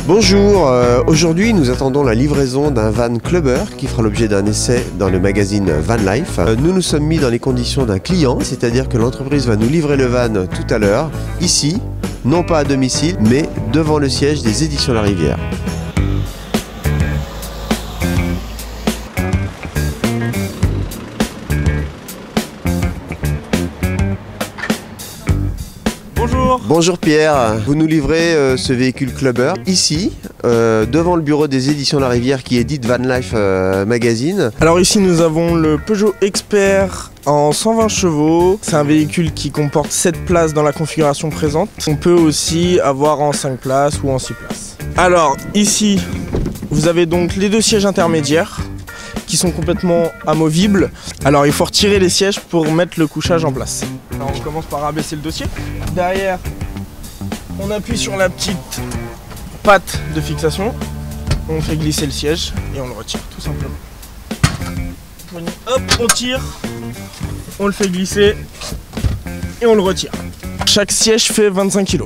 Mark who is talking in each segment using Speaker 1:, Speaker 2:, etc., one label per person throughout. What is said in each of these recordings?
Speaker 1: Bonjour, aujourd'hui nous attendons la livraison d'un van clubber qui fera l'objet d'un essai dans le magazine Van Life. Nous nous sommes mis dans les conditions d'un client, c'est-à-dire que l'entreprise va nous livrer le van tout à l'heure, ici, non pas à domicile, mais devant le siège des Éditions La Rivière.
Speaker 2: Bonjour.
Speaker 1: Bonjour Pierre, vous nous livrez ce véhicule clubber ici, devant le bureau des Éditions La Rivière qui édite Van Life Magazine.
Speaker 2: Alors ici nous avons le Peugeot Expert en 120 chevaux. C'est un véhicule qui comporte 7 places dans la configuration présente. On peut aussi avoir en 5 places ou en 6 places. Alors ici vous avez donc les deux sièges intermédiaires qui sont complètement amovibles. Alors il faut retirer les sièges pour mettre le couchage en place. Alors on commence par abaisser le dossier. Derrière, on appuie sur la petite patte de fixation. On fait glisser le siège et on le retire tout simplement. Hop, on tire, on le fait glisser et on le retire. Chaque siège fait 25 kg.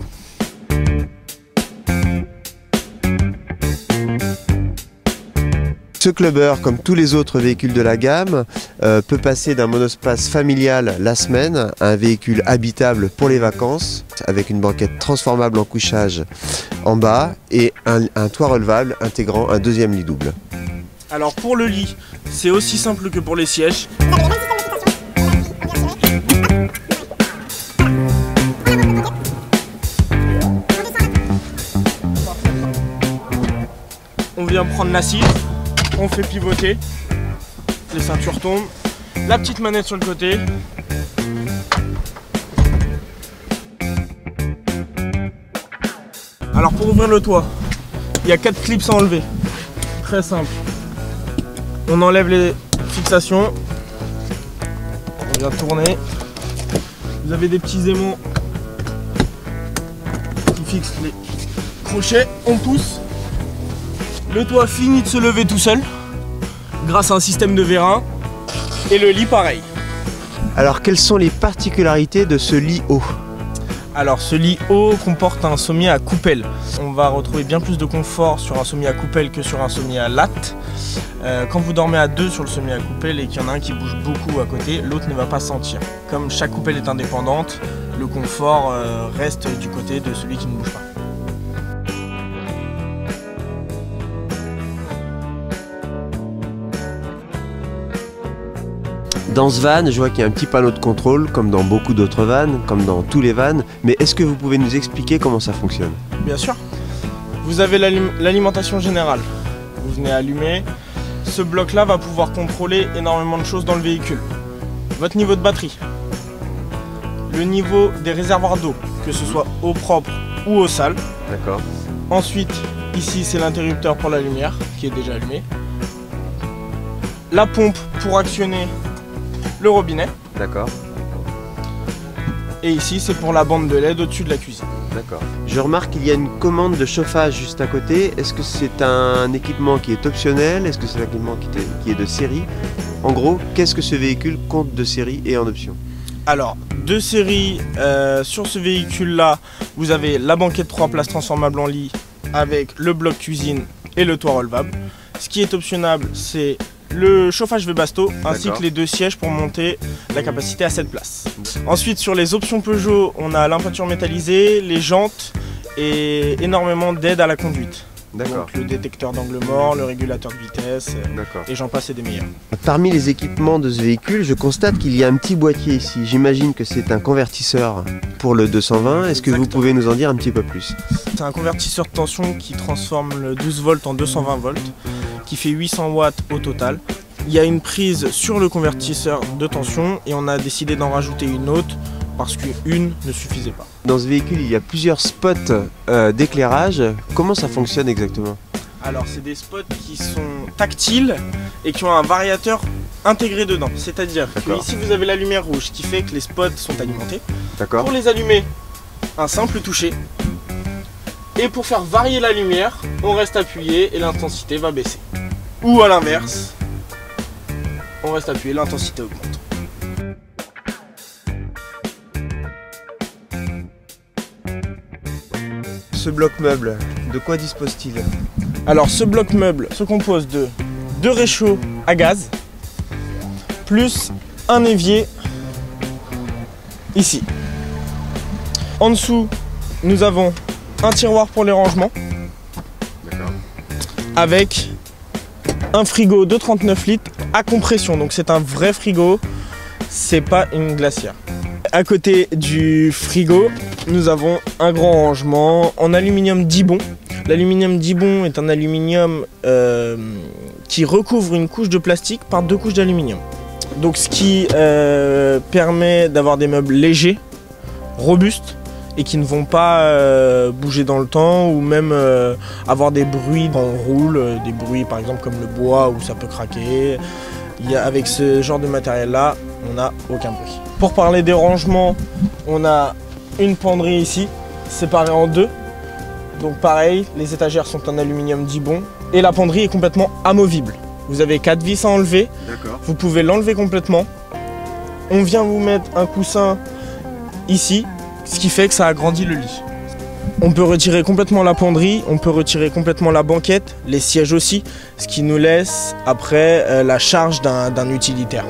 Speaker 1: Ce clubber, comme tous les autres véhicules de la gamme, peut passer d'un monospace familial la semaine à un véhicule habitable pour les vacances, avec une banquette transformable en couchage en bas et un toit relevable intégrant un deuxième lit double.
Speaker 2: Alors pour le lit, c'est aussi simple que pour les sièges. On vient prendre l'assise. On fait pivoter, les ceintures tombent, la petite manette sur le côté. Alors pour ouvrir le toit, il y a 4 clips à enlever. Très simple. On enlève les fixations. On vient tourner. Vous avez des petits aimants qui fixent les crochets. On pousse. Le toit finit de se lever tout seul grâce à un système de vérin et le lit pareil.
Speaker 1: Alors quelles sont les particularités de ce lit haut?
Speaker 2: Alors ce lit haut comporte un sommier à coupelle. On va retrouver bien plus de confort sur un sommier à coupelle que sur un sommier à latte. Quand vous dormez à deux sur le sommier à coupelle et qu'il y en a un qui bouge beaucoup à côté, l'autre ne va pas sentir. Comme chaque coupelle est indépendante, le confort reste du côté de celui qui ne bouge pas.
Speaker 1: Dans ce van, je vois qu'il y a un petit panneau de contrôle, comme dans beaucoup d'autres vannes, comme dans tous les vannes. Mais est-ce que vous pouvez nous expliquer comment ça fonctionne?
Speaker 2: Bien sûr. Vous avez l'alimentation générale. Vous venez allumer. Ce bloc-là va pouvoir contrôler énormément de choses dans le véhicule. Votre niveau de batterie. Le niveau des réservoirs d'eau, que ce soit eau propre ou eau sale.
Speaker 1: D'accord.
Speaker 2: Ensuite, ici, c'est l'interrupteur pour la lumière, qui est déjà allumé. La pompe pour actionner le robinet.
Speaker 1: D'accord.
Speaker 2: Et ici, c'est pour la bande de LED au-dessus de la cuisine.
Speaker 1: D'accord. Je remarque qu'il y a une commande de chauffage juste à côté. Est-ce que c'est un équipement qui est optionnel? Est-ce que c'est un équipement qui est de série? En gros, qu'est-ce que ce véhicule compte de série et en option?
Speaker 2: Alors, de série, sur ce véhicule-là, vous avez la banquette 3 places transformable en lit avec le bloc cuisine et le toit relevable. Ce qui est optionnable, c'est le chauffage Webasto ainsi que les deux sièges pour monter la capacité à 7 places. Ensuite sur les options Peugeot, on a l'impeinture métallisée, les jantes et énormément d'aide à la conduite. Donc le détecteur d'angle mort, le régulateur de vitesse et j'en passe et des meilleurs.
Speaker 1: Parmi les équipements de ce véhicule, je constate qu'il y a un petit boîtier ici. J'imagine que c'est un convertisseur pour le 220. Est-ce que vous pouvez nous en dire un petit peu plus?
Speaker 2: C'est un convertisseur de tension qui transforme le 12 volts en 220 volts, qui fait 800 watts au total. Il y a une prise sur le convertisseur de tension et on a décidé d'en rajouter une autre parce qu'une ne suffisait pas.
Speaker 1: Dans ce véhicule, il y a plusieurs spots d'éclairage. Comment ça fonctionne exactement?
Speaker 2: Alors c'est des spots qui sont tactiles et qui ont un variateur intégré dedans. C'est-à-dire que ici vous avez la lumière rouge qui fait que les spots sont alimentés. Pour les allumer, un simple toucher. Et pour faire varier la lumière, on reste appuyé et l'intensité va baisser. Ou à l'inverse, on reste appuyé, l'intensité augmente.
Speaker 1: Ce bloc meuble, De quoi dispose-t-il?
Speaker 2: Alors ce bloc meuble se compose de 2 réchauds à gaz, plus un évier ici. En dessous, nous avons un tiroir pour les rangements, avec un frigo de 39 litres à compression. Donc c'est un vrai frigo, c'est pas une glacière. À côté du frigo, nous avons un grand rangement en aluminium Dibond. L'aluminium Dibond est un aluminium qui recouvre une couche de plastique par 2 couches d'aluminium. Donc ce qui permet d'avoir des meubles légers, robustes et qui ne vont pas bouger dans le temps ou même avoir des bruits quand on roule, des bruits par exemple comme le bois où ça peut craquer. Avec ce genre de matériel là, on n'a aucun bruit. Pour parler des rangements, on a une penderie ici, séparée en 2. Donc pareil, les étagères sont en aluminium Dibond et la penderie est complètement amovible. Vous avez 4 vis à enlever, vous pouvez l'enlever complètement. On vient vous mettre un coussin ici, ce qui fait que ça agrandit le lit. On peut retirer complètement la penderie, on peut retirer complètement la banquette, les sièges aussi, ce qui nous laisse après la charge d'un utilitaire.